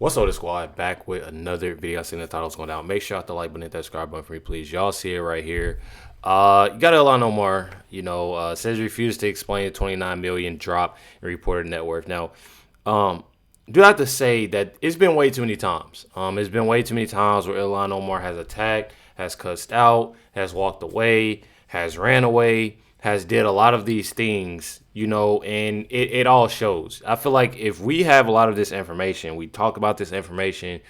What's up, the squad? Back with another video. I seen the title's going down. Make sure you hit the like button, hit that subscribe button for me, please. Y'all see it right here. You got Ilhan Omar, says refused to explain the 29 million drop in reported net worth. Now, do have to say that it's been way too many times. It's been way too many times where Ilhan Omar has attacked, has cussed out, has walked away, has ran away, has did a lot of these things, and it all shows. I feel like if we have a lot of this information, we talk about this information,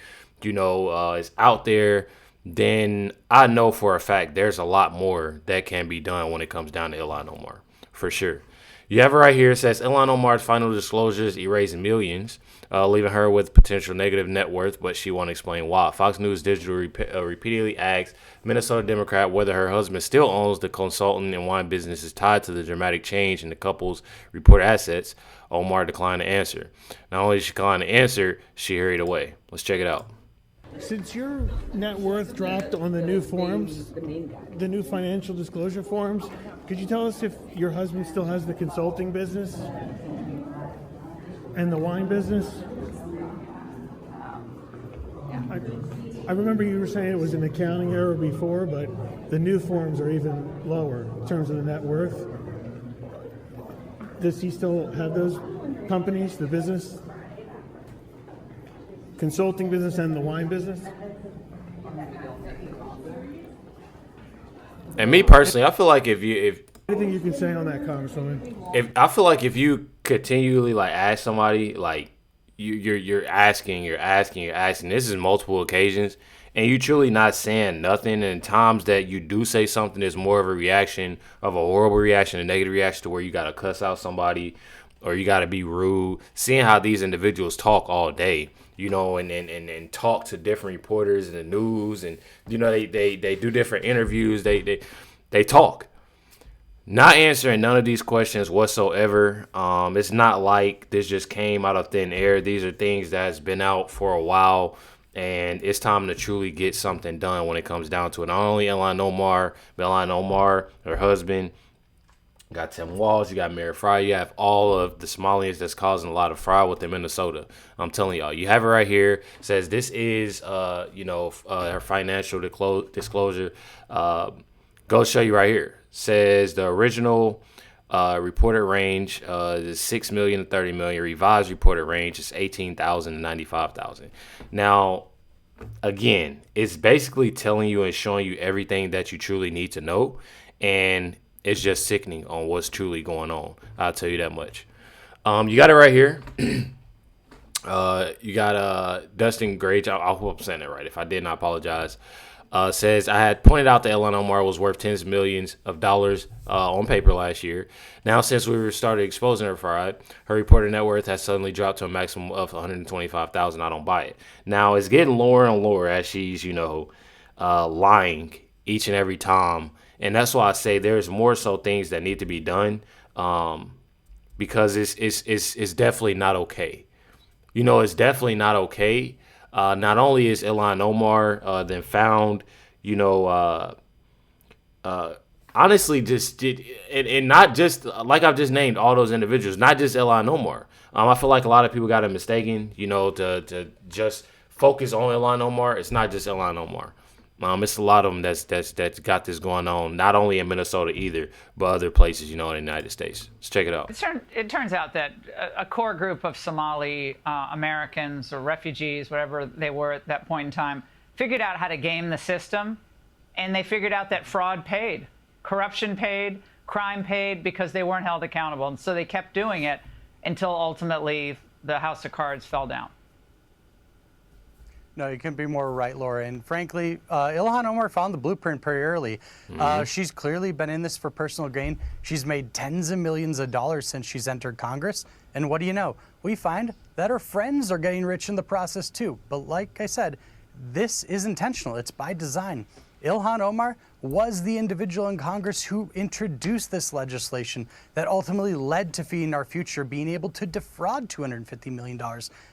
it's out there, then I know for a fact there's a lot more that can be done when it comes down to Ilhan Omar, for sure. You have it right here. It says Ilhan Omar's final disclosures erasing millions, leaving her with potential negative net worth, but she won't explain why. Fox News Digital repeatedly asked Minnesota Democrat whether her husband still owns the consultant and wine businesses tied to the dramatic change in the couple's reported assets. Omar declined to answer. Not only did she decline to answer, she hurried away. Let's check it out. Since your net worth dropped on the new forms, the new financial disclosure forms, could you tell us if your husband still has the consulting business and the wine business? I remember you were saying it was an accounting error before, but the new forms are even lower in terms of the net worth. Does he still have those companies, the business? Consulting business and the wine business? And me personally, I feel like if anything you can say on that, Congresswoman? I feel like if you continually ask somebody, you're asking, this is multiple occasions, and you truly not saying nothing, and times that you do say something, there's more of a reaction, of a horrible reaction, a negative reaction to where you gotta cuss out somebody or you gotta be rude. Seeing how these individuals talk all day, and talk to different reporters in the news, and they do different interviews, they talk. Not answering none of these questions whatsoever. It's not like this just came out of thin air. These are things that has been out for a while, and it's time to truly get something done when it comes down to it. Not only Ilhan Omar, her husband, got Tim Walz, you got Mayor Fryer, you have all of the Somalians that's causing a lot of fraud within Minnesota. I'm telling y'all, you have it right here. It says this is, her financial disclosure. Go show you right here. Says the original reported range is 6 million to 30 million. Revised reported range is 18,000 to 95,000. Now, again, it's basically telling you and showing you everything that you truly need to know, and it's just sickening on what's truly going on. I'll tell you that much. You got it right here. You got Dustin Grage. I hope I'm saying it right. If I didn't, I apologize. Says, I had pointed out that Ilhan Omar was worth tens of millions of dollars on paper last year. Now, since we started exposing her fraud, her reported net worth has suddenly dropped to a maximum of 125,000. I don't buy it. Now, it's getting lower and lower as she's, lying each and every time. And that's why I say there's more so things that need to be done, because it's definitely not okay. It's definitely not okay. Not only is Ilhan Omar then found, honestly, and not just like I've just named all those individuals, not just Ilhan Omar. I feel like a lot of people got it mistaken, to just focus on Ilhan Omar. It's not just Ilhan Omar. It's a lot of them that's got this going on, not only in Minnesota either, but other places, in the United States. Let's check it out. It turns out that a core group of Somali Americans or refugees, whatever they were at that point in time, figured out how to game the system, and they figured out that fraud paid, corruption paid, crime paid, because they weren't held accountable. And so they kept doing it until ultimately the house of cards fell down. No, you couldn't be more right, Laura. And frankly, Ilhan Omar found the blueprint pretty early. She's clearly been in this for personal gain. She's made tens of millions of dollars since she's entered Congress. And what do you know? We find that her friends are getting rich in the process too. But like I said, this is intentional. It's by design. Ilhan Omar was the individual in Congress who introduced this legislation that ultimately led to Feeding Our Future being able to defraud $250 million.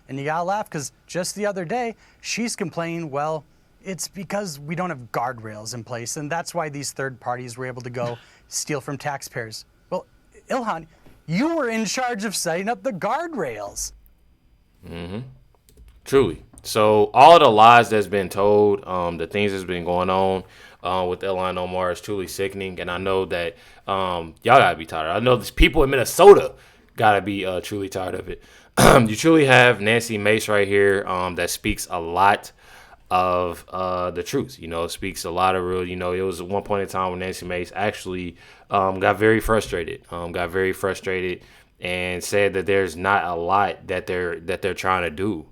And you gotta laugh, because just the other day, she's complaining, well, it's because we don't have guardrails in place, and that's why these third parties were able to go steal from taxpayers. Well, Ilhan, you were in charge of setting up the guardrails. Truly. So all the lies that's been told, the things that's been going on with Ilhan Omar is truly sickening. And I know that y'all gotta be tired. I know there's people in Minnesota gotta be truly tired of it. You truly have Nancy Mace right here that speaks a lot of the truth. Speaks a lot of real. It was at one point in time when Nancy Mace actually got very frustrated. And said that there's not a lot that they're trying to do,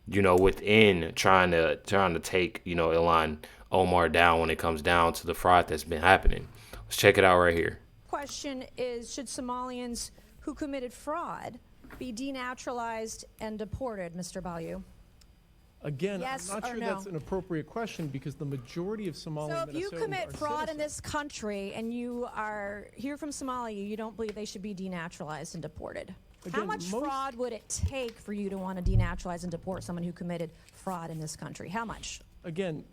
within trying to take, Ilhan Omar down when it comes down to the fraud that's been happening. Let's check it out right here. Question is, should Somalians who committed fraud be denaturalized and deported, Mr. Bayou? Again, Yes I'm not or sure no? that's an appropriate question because the majority of Somali So if you Minnesotans commit are fraud in citizens. this country and you are here from Somalia, you don't believe they should be denaturalized and deported. How Again, much most- fraud would it take for you to want to denaturalize and deport someone who committed fraud in this country? How much? Again,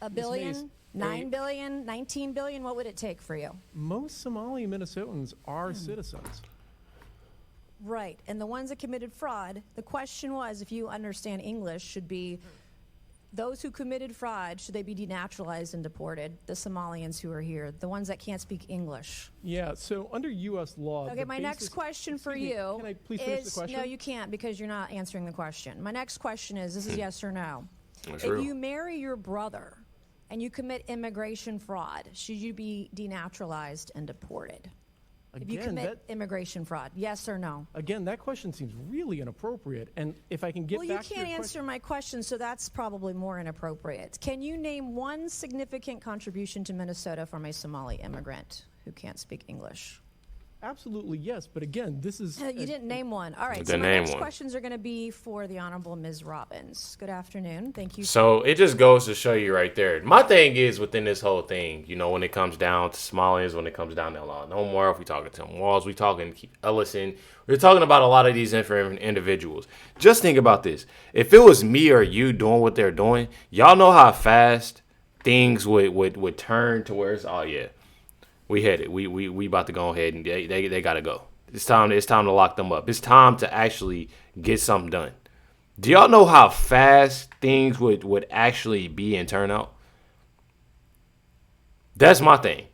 A Mace, billion? 9 billion? 19 billion? What would it take for you? most Somali Minnesotans Hmm. are citizens. Right. And the ones that committed fraud, the question was, if you understand English, should be those who committed fraud, should they be denaturalized and deported? The Somalians who are here, the ones that can't speak English. Yeah, so under U.S. law. Okay, the my next basis- question for Excuse me, you Can I please finish the is, question? no, you can't because you're not answering the question. My next question is, this is yes or no. That's If real. you marry your brother and you commit immigration fraud, should you be denaturalized and deported? If you Again, commit immigration fraud, yes or no? Again, that question seems really inappropriate. And if I can get Well, you back to your can't answer question, my question, so that's probably more inappropriate. Can you name one significant contribution to Minnesota from a Somali immigrant who can't speak English? absolutely yes. But again, this is You didn't name one. All right, so Then my name next one. questions are going to be for the Honorable Ms. Robbins. Good afternoon. Thank you. So it just goes to show you right there. My thing is within this whole thing, when it comes down to Somalians, when it comes down to Ilhan Omar, if we talking Tim Walls, we talking Ellison, we're talking about a lot of these different individuals. Just think about this. If it was me or you doing what they're doing, y'all know how fast things would turn to where it's, oh yeah, we hit it. We about to go ahead and they gotta go. It's time to lock them up. It's time to actually get something done. Do y'all know how fast things would actually be and turn out? That's my thing.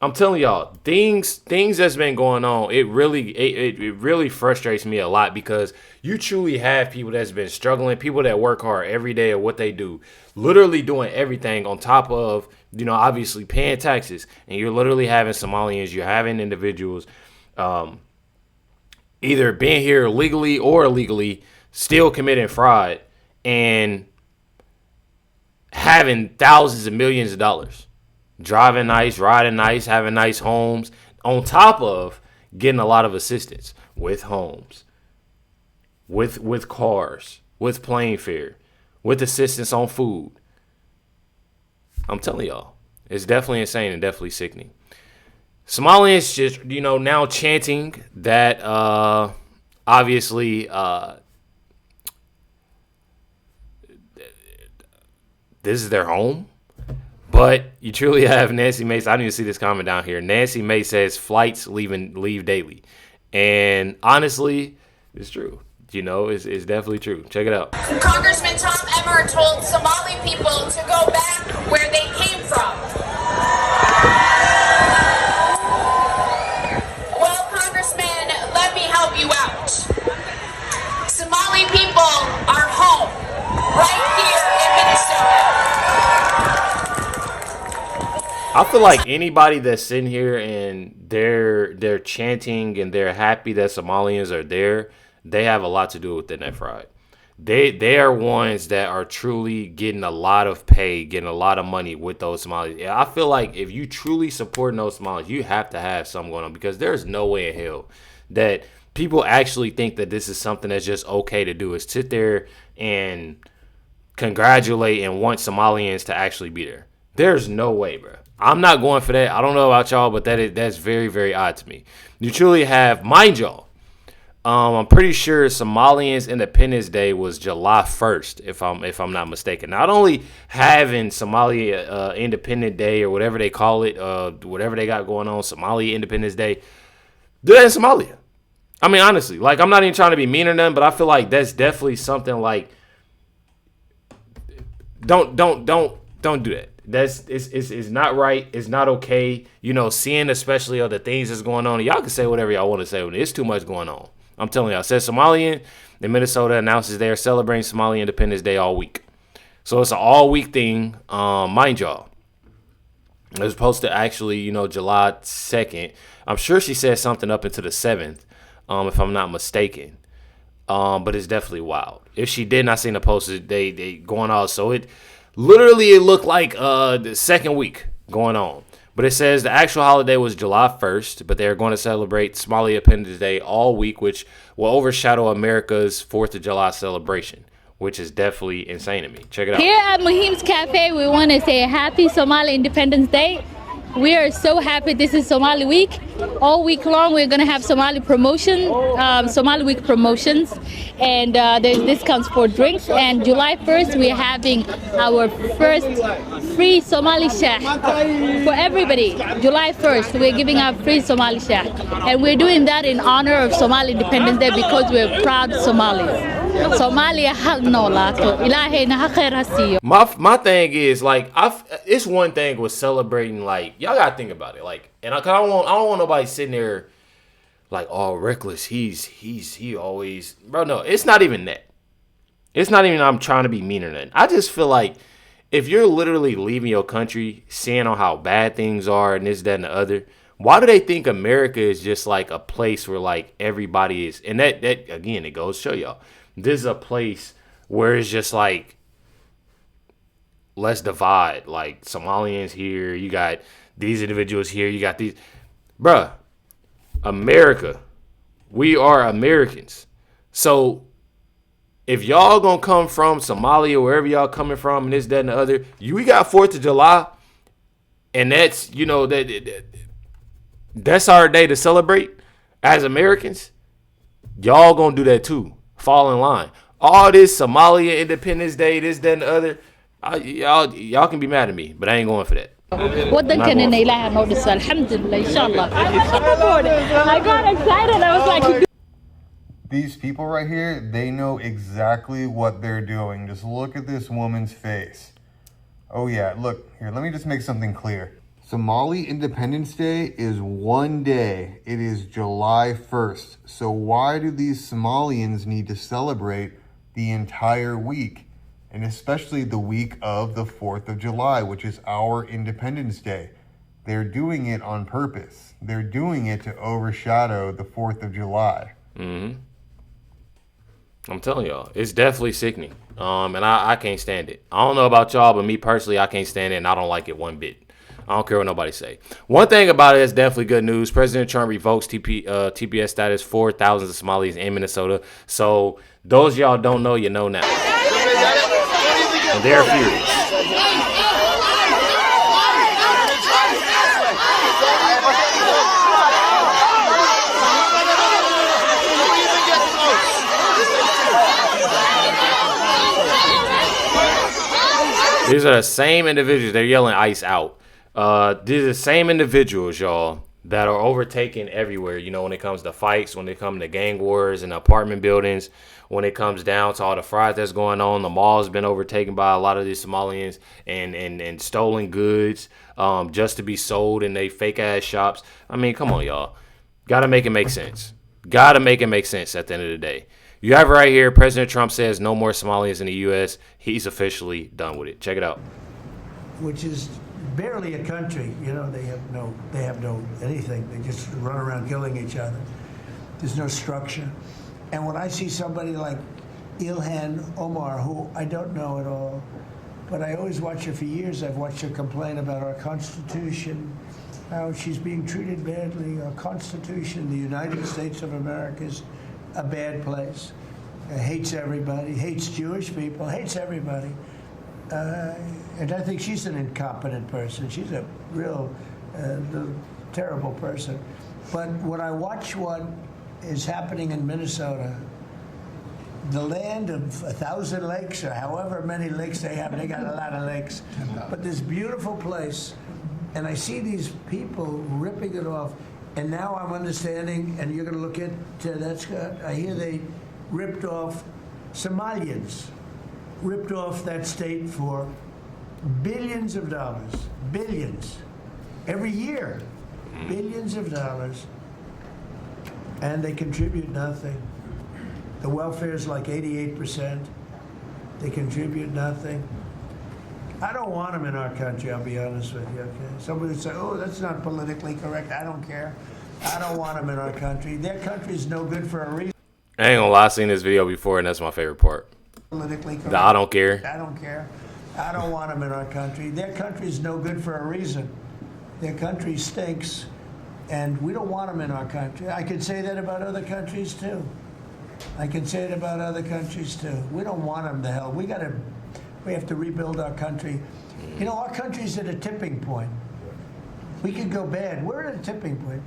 I'm telling y'all, things that's been going on, it really frustrates me a lot because you truly have people that's been struggling, people that work hard every day at what they do, literally doing everything on top of, obviously paying taxes. And you're literally having Somalians, you're having individuals either being here legally or illegally, still committing fraud and having thousands of millions of dollars. Driving nice, riding nice, having nice homes, on top of getting a lot of assistance with homes, with cars, with plane fare, with assistance on food. I'm telling y'all, it's definitely insane and definitely sickening. Somalians just, now chanting that obviously this is their home. But you truly have Nancy Mace. I didn't even see this comment down here. Nancy Mace says flights leave daily. And honestly, it's true. It's definitely true. Check it out. Congressman Tom Emmer told Somali people to go back where they came from. Well, Congressman, let me help you out. Somali people are home, right here in Minnesota. I feel like anybody that's sitting here and they're chanting and they're happy that Somalians are there, they have a lot to do with that fraud. They are ones that are truly getting a lot of pay, getting a lot of money with those Somalis. Yeah, I feel like if you truly support those Somalis, you have to have something going on because there's no way in hell that people actually think that this is something that's just okay to do, is sit there and congratulate and want Somalians to actually be there. There's no way, bro. I'm not going for that. I don't know about y'all, but that's very, very odd to me. You truly have, mind y'all, I'm pretty sure Somalians Independence Day was July 1st, if I'm not mistaken. Not only having Somalia Independent Day or whatever they call it, whatever they got going on, Somalia Independence Day, do that in Somalia. I mean, honestly, like I'm not even trying to be mean or nothing, but I feel like that's definitely something like don't do that. It's not right. It's not okay. You know, seeing especially other things that's going on. Y'all can say whatever y'all want to say. It's too much going on. I'm telling y'all. Says Somalian in Minnesota announces they are celebrating Somali Independence Day all week. So it's an all week thing. Mind y'all. It was supposed to actually, you know, July 2nd. I'm sure she said something up into the 7th, if I'm not mistaken. But it's definitely wild. If she didn't, I seen the post. They going on. So it looked like the second week going on. But it says the actual holiday was July 1st, but they're going to celebrate Somali Independence Day all week, which will overshadow America's 4th of July celebration, which is definitely insane to me. Check it out. Here at Muhim's Cafe, we want to say happy Somali Independence Day. We are so happy. This is Somali Week. All week long, we're going to have Somali Week promotions, and there's discounts for drinks. And July 1st, we're having our first free Somali shack for everybody. July 1st, we're giving out free Somali shack. And we're doing that in honor of Somali Independence Day because we're proud Somalis. Somalia ha noolaato. Ilaahayna ha khayr ha siiyo. My thing is like it's one thing with celebrating, like y'all gotta think about it, like, and I don't want nobody sitting there like, oh, Recklezz, he always, bro. No, it's not even that. It's not even I'm trying to be mean or nothing. I just feel like if you're literally leaving your country, seeing on how bad things are and this, that, and the other, why do they think America is just like a place where like everybody is? And that again, it goes to show y'all. This is a place where it's just like, let's divide. Like, Somalians here, you got these individuals here, you got these. Bruh, America, we are Americans. So, if y'all gonna come from Somalia, wherever y'all coming from, and this, that, and the other, we got 4th of July, and that's, you know, that's our day to celebrate as Americans. Y'all gonna do that too. Fall in line. All this Somalia Independence Day, this, that, and the other, y'all can be mad at me, but I ain't going for that. Wadankanina Ilaahay noo dhiso. Alhamdulillah, inshallah. I got excited. I was like, these people right here, they know exactly what they're doing. Just look at this woman's face. Oh yeah, look, here, let me just make something clear. Somali Independence Day is one day. It is July 1st. So why do these Somalians need to celebrate the entire week? And especially the week of the 4th of July, which is our Independence Day. They're doing it on purpose. They're doing it to overshadow the 4th of July. Mm-hmm. I'm telling y'all, it's definitely sickening. And I can't stand it. I don't know about y'all, but me personally, I can't stand it, and I don't like it one bit. I don't care what nobody say. One thing about it is definitely good news. President Trump revokes TPS status for thousands of Somalis in Minnesota. So those of y'all don't know, you know now. And they're furious. These are the same individuals. They're yelling ICE out. These are the same individuals, y'all, that are overtaken everywhere. You know, when it comes to fights, when it comes to gang wars in apartment buildings, when it comes down to all the fraud that's going on, the mall's been overtaken by a lot of these Somalians and stolen goods just to be sold in they fake ass shops. I mean, come on, y'all. Gotta make it make sense. Gotta make it make sense at the end of the day. You have it right here. President Trump says no more Somalians in the U.S. He's officially done with it. Check it out. Which is barely a country, you know. They have no anything. They just run around killing each other. There's no structure. And when I see somebody like Ilhan Omar, who I don't know at all, but I always watch her for years. I've watched her complain about our Constitution, how she's being treated badly. Our Constitution, the United States of America, is a bad place. Hates everybody, hates Jewish people, hates everybody. And I think she's an incompetent person. She's a real terrible person. But when I watch what is happening in Minnesota, the land of 1,000 lakes, or however many lakes they have, they got a lot of lakes, but this beautiful place, and I see these people ripping it off, and now I'm understanding, and you're going to look at that, Scott, I hear they ripped off Somalians. ripped off that state for billions of dollars, billions, every year, billions of dollars, and they contribute nothing. The welfare is like 88%. They contribute nothing. I don't want them in our country, I'll be honest with you, okay? Somebody would say, oh, that's not politically correct. I don't care. I don't want them in our country. Their country's no good for a reason. I ain't gonna lie, I seen this video before, and that's my favorite part. Politically correct. The I don't care. I don't care. I don't want them in our country. Their country's no good for a reason. Their country stinks, and we don't want them in our country. I could say that about other countries, too. I can say it about other countries, too. We don't want them to hell. We have to rebuild our country. You know, our country's at a tipping point. We could go bad. We're at a tipping point.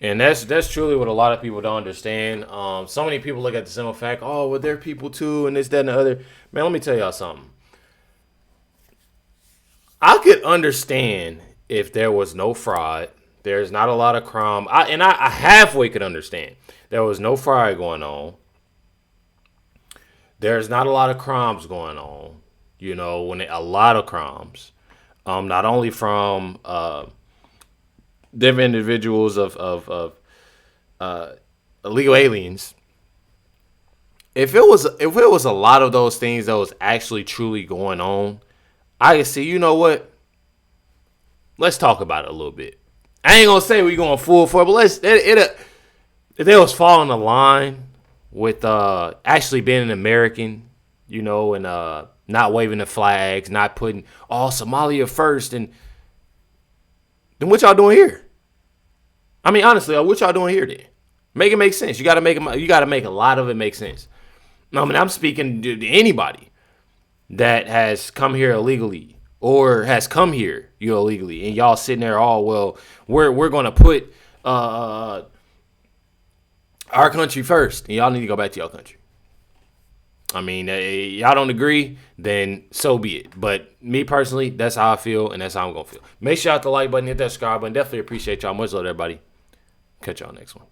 And that's truly what a lot of people don't understand. So many people look at the simple fact, oh, well, they're people too, and this, that, and the other. Man, let me tell y'all something. I could understand if there was no fraud. There's not a lot of crime. I halfway could understand. There was no fraud going on. There's not a lot of crimes going on. You know, a lot of crimes. Not only from different individuals of illegal aliens. If it was a lot of those things that was actually truly going on, I can see, you know what? Let's talk about it a little bit. I ain't gonna say we going full for it, but if they was following the line with actually being an American, you know, and not waving the flags, not putting Somalia first, and then what y'all doing here? I mean, honestly, what y'all doing here then? Make it make sense. You gotta make a lot of it make sense. I mean, I'm speaking to anybody that has come here illegally or has come here illegally, and y'all sitting there we're gonna put our country first, and y'all need to go back to your country. I mean, y'all don't agree, then so be it. But me personally, that's how I feel, and that's how I'm going to feel. Make sure you hit the like button, hit that subscribe button. Definitely appreciate y'all. Much love, everybody. Catch y'all next one.